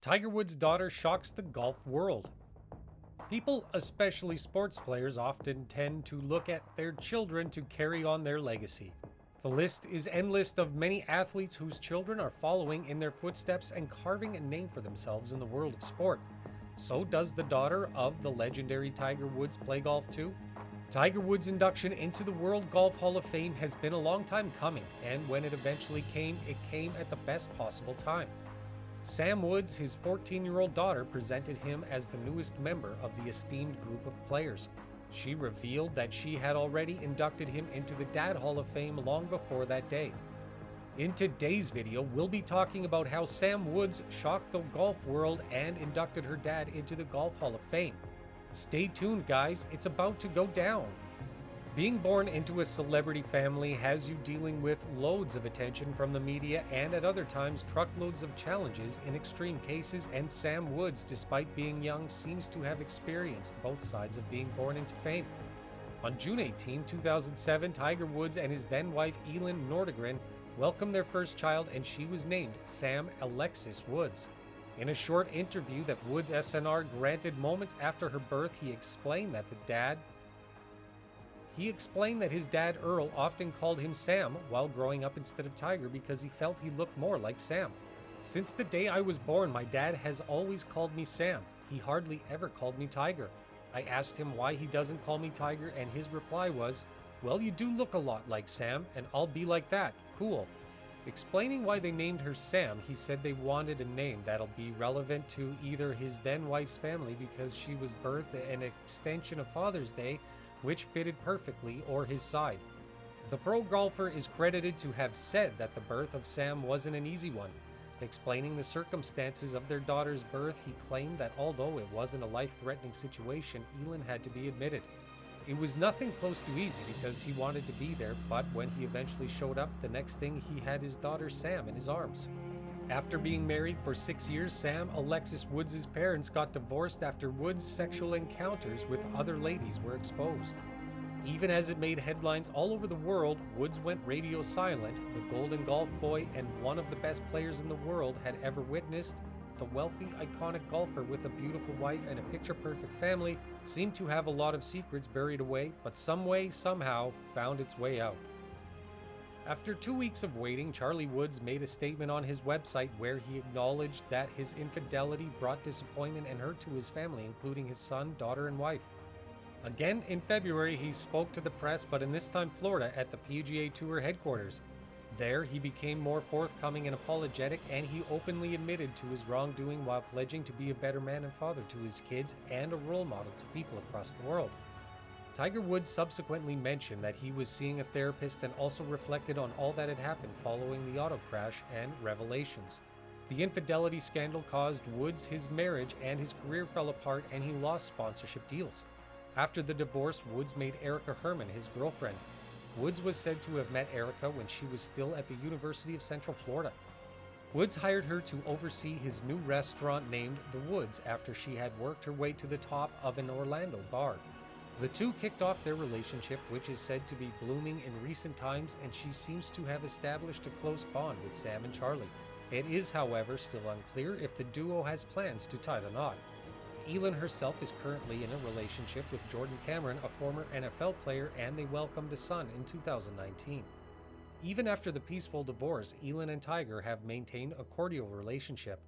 Tiger Woods' daughter shocks the golf world. People, especially sports players, often tend to look at their children to carry on their legacy. The list is endless of many athletes whose children are following in their footsteps and carving a name for themselves in the world of sport. So does the daughter of the legendary Tiger Woods play golf too? Tiger Woods' induction into the World Golf Hall of Fame has been a long time coming, and when it eventually came, it came at the best possible time. Sam Woods, his 14-year-old daughter, presented him as the newest member of the esteemed group of players. She revealed that she had already inducted him into the Dad Hall of Fame long before that day. In today's video, we'll be talking about how Sam Woods shocked the golf world and inducted her dad into the Golf Hall of Fame. Stay tuned, guys, it's about to go down. Being born into a celebrity family has you dealing with loads of attention from the media and at other times truckloads of challenges in extreme cases, and Sam Woods, despite being young, seems to have experienced both sides of being born into fame. On June 18, 2007, Tiger Woods and his then-wife Elin Nordegren welcomed their first child, and she was named Sam Alexis Woods. In a short interview that Woods SNR granted moments after her birth, he explained that his dad Earl often called him Sam while growing up instead of Tiger because he felt he looked more like Sam. Since the day I was born, my dad has always called me Sam. He hardly ever called me Tiger. I asked him why he doesn't call me Tiger, and his reply was, "Well, you do look a lot like Sam, and I'll be like that. Cool." Explaining why they named her Sam, he said they wanted a name that'll be relevant to either his then-wife's family because she was birthed an extension of Father's Day, which fitted perfectly, or his side. The pro golfer is credited to have said that the birth of Sam wasn't an easy one. Explaining the circumstances of their daughter's birth, he claimed that although it wasn't a life-threatening situation, Elin had to be admitted. It was nothing close to easy because he wanted to be there, but when he eventually showed up, the next thing he had his daughter Sam in his arms. After being married for 6 years, Sam Alexis Woods' parents got divorced after Woods' sexual encounters with other ladies were exposed. Even as it made headlines all over the world, Woods went radio silent. The golden golf boy and one of the best players in the world had ever witnessed. The wealthy, iconic golfer with a beautiful wife and a picture-perfect family seemed to have a lot of secrets buried away, but some way, somehow, found its way out. After 2 weeks of waiting, Charlie Woods made a statement on his website where he acknowledged that his infidelity brought disappointment and hurt to his family, including his son, daughter, and wife. Again, in February, he spoke to the press, but in this time Florida, at the PGA Tour headquarters. There, he became more forthcoming and apologetic, and he openly admitted to his wrongdoing while pledging to be a better man and father to his kids and a role model to people across the world. Tiger Woods subsequently mentioned that he was seeing a therapist and also reflected on all that had happened following the auto crash and revelations. The infidelity scandal caused Woods his marriage, and his career fell apart and he lost sponsorship deals. After the divorce, Woods made Erica Herman his girlfriend. Woods was said to have met Erica when she was still at the University of Central Florida. Woods hired her to oversee his new restaurant named The Woods after she had worked her way to the top of an Orlando bar. The two kicked off their relationship, which is said to be blooming in recent times, and she seems to have established a close bond with Sam and Charlie. It is, however, still unclear if the duo has plans to tie the knot. Elin herself is currently in a relationship with Jordan Cameron, a former NFL player, and they welcomed a son in 2019. Even after the peaceful divorce, Elin and Tiger have maintained a cordial relationship.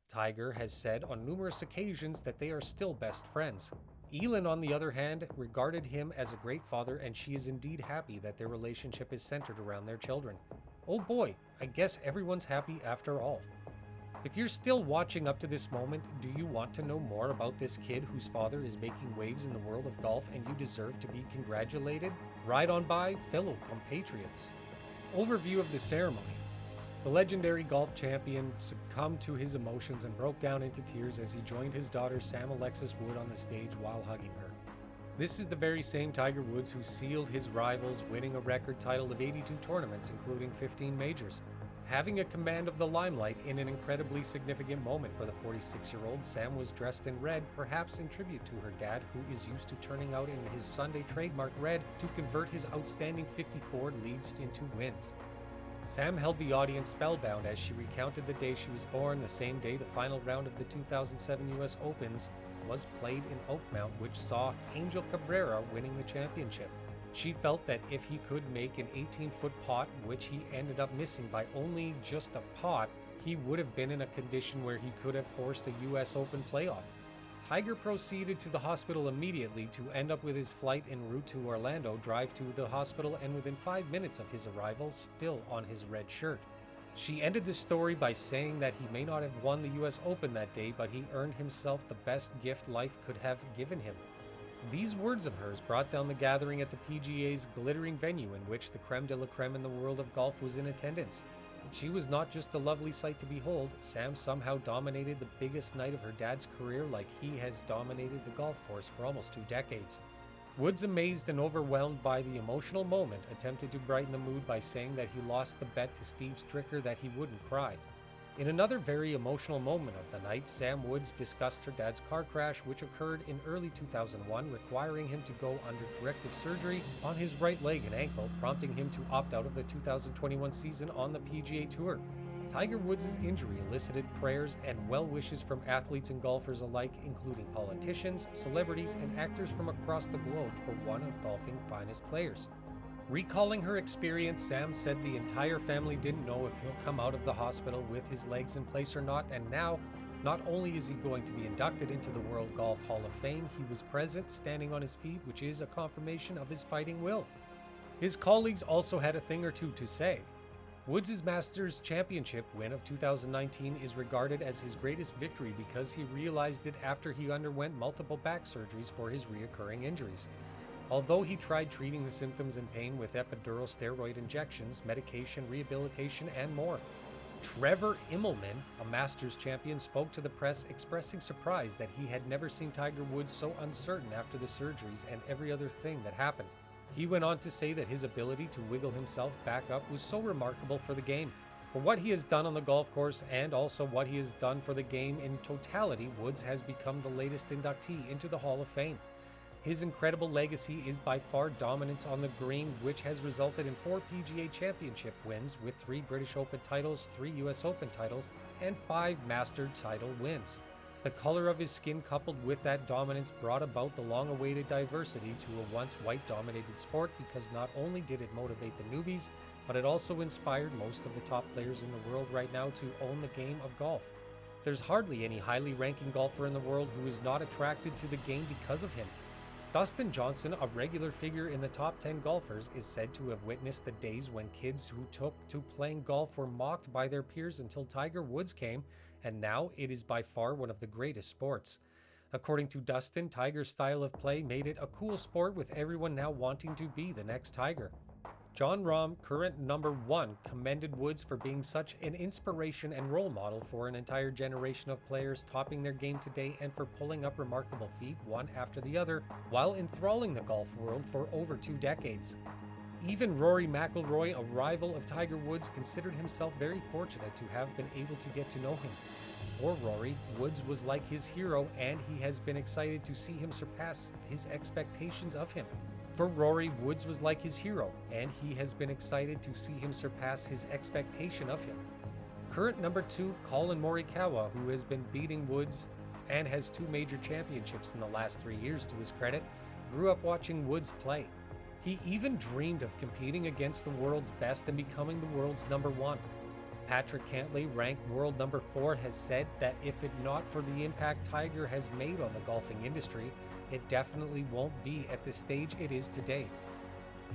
Tiger has said on numerous occasions that they are still best friends. Elin, on the other hand, regarded him as a great father, and she is indeed happy that their relationship is centered around their children. Oh boy, I guess everyone's happy after all. If you're still watching up to this moment, do you want to know more about this kid whose father is making waves in the world of golf and you deserve to be congratulated? Ride on by, fellow compatriots. Overview of the ceremony. The legendary golf champion succumbed to his emotions and broke down into tears as he joined his daughter Sam Alexis Wood on the stage while hugging her. This is the very same Tiger Woods who sealed his rivals, winning a record title of 82 tournaments, including 15 majors. Having a command of the limelight in an incredibly significant moment for the 46-year-old, Sam was dressed in red, perhaps in tribute to her dad, who is used to turning out in his Sunday trademark red to convert his outstanding 54 leads into wins. Sam held the audience spellbound as she recounted the day she was born, the same day the final round of the 2007 US Opens was played in Oakmount, which saw Angel Cabrera winning the championship. She felt that if he could make an 18-foot pot, which he ended up missing by only just a pot, he would have been in a condition where he could have forced a US Open playoff. Tiger proceeded to the hospital immediately to end up with his flight en route to Orlando, drive to the hospital, and within 5 minutes of his arrival, still on his red shirt. She ended the story by saying that he may not have won the US Open that day, but he earned himself the best gift life could have given him. These words of hers brought down the gathering at the PGA's glittering venue, in which the creme de la creme in the world of golf was in attendance. She was not just a lovely sight to behold. Sam somehow dominated the biggest night of her dad's career like he has dominated the golf course for almost 2 decades. Woods, amazed and overwhelmed by the emotional moment, attempted to brighten the mood by saying that he lost the bet to Steve Stricker that he wouldn't cry. In another very emotional moment of the night, Sam Woods discussed her dad's car crash, which occurred in early 2001, requiring him to go under corrective surgery on his right leg and ankle, prompting him to opt out of the 2021 season on the PGA Tour. Tiger Woods' injury elicited prayers and well wishes from athletes and golfers alike, including politicians, celebrities, and actors from across the globe for one of golfing's finest players. Recalling her experience, Sam said the entire family didn't know if he'll come out of the hospital with his legs in place or not, and now, not only is he going to be inducted into the World Golf Hall of Fame, he was present, standing on his feet, which is a confirmation of his fighting will. His colleagues also had a thing or two to say. Woods' Masters Championship win of 2019 is regarded as his greatest victory because he realized it after he underwent multiple back surgeries for his reoccurring injuries. Although he tried treating the symptoms and pain with epidural steroid injections, medication, rehabilitation, and more. Trevor Immelman, a Masters champion, spoke to the press expressing surprise that he had never seen Tiger Woods so uncertain after the surgeries and every other thing that happened. He went on to say that his ability to wiggle himself back up was so remarkable for the game. For what he has done on the golf course and also what he has done for the game in totality, Woods has become the latest inductee into the Hall of Fame. His incredible legacy is by far dominance on the green, which has resulted in 4 PGA Championship wins with 3 British Open titles, 3 US Open titles, and 5 Master title wins. The color of his skin coupled with that dominance brought about the long-awaited diversity to a once white-dominated sport, because not only did it motivate the newbies, but it also inspired most of the top players in the world right now to own the game of golf. There's hardly any highly ranking golfer in the world who is not attracted to the game because of him. Dustin Johnson, a regular figure in the top 10 golfers, is said to have witnessed the days when kids who took to playing golf were mocked by their peers until Tiger Woods came, and now it is by far one of the greatest sports. According to Dustin, Tiger's style of play made it a cool sport, with everyone now wanting to be the next Tiger. John Rahm, current number 1, commended Woods for being such an inspiration and role model for an entire generation of players topping their game today, and for pulling up remarkable feat one after the other while enthralling the golf world for over 2 decades. Even Rory McIlroy, a rival of Tiger Woods, considered himself very fortunate to have been able to get to know him. For Rory, Woods was like his hero, and he has been excited to see him surpass his expectations of him. For Rory, Woods was like his hero, and he has been excited to see him surpass his expectation of him. Current number 2, Colin Morikawa, who has been beating Woods and has 2 major championships in the last 3 years to his credit, grew up watching Woods play. He even dreamed of competing against the world's best and becoming the world's number 1. Patrick Cantlay, ranked world number 4, has said that if it not for the impact Tiger has made on the golfing industry, it definitely won't be at the stage it is today.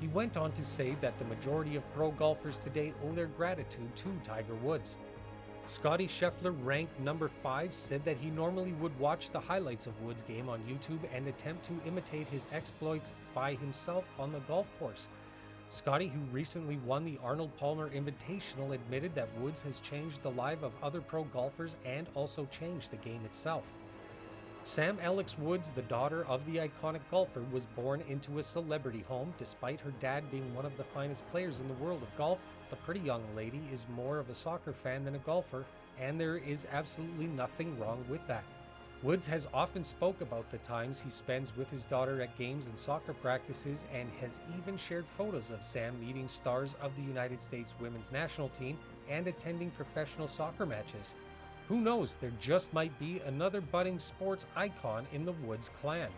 He went on to say that the majority of pro golfers today owe their gratitude to Tiger Woods. Scotty Scheffler, ranked number 5, said that he normally would watch the highlights of Woods' game on YouTube and attempt to imitate his exploits by himself on the golf course. Scotty, who recently won the Arnold Palmer Invitational, admitted that Woods has changed the life of other pro golfers and also changed the game itself. Sam Alex Woods, the daughter of the iconic golfer, was born into a celebrity home. Despite her dad being one of the finest players in the world of golf, the pretty young lady is more of a soccer fan than a golfer, and there is absolutely nothing wrong with that. Woods has often spoke about the times he spends with his daughter at games and soccer practices, and has even shared photos of Sam meeting stars of the United States women's national team and attending professional soccer matches. Who knows, there just might be another budding sports icon in the Woods clan.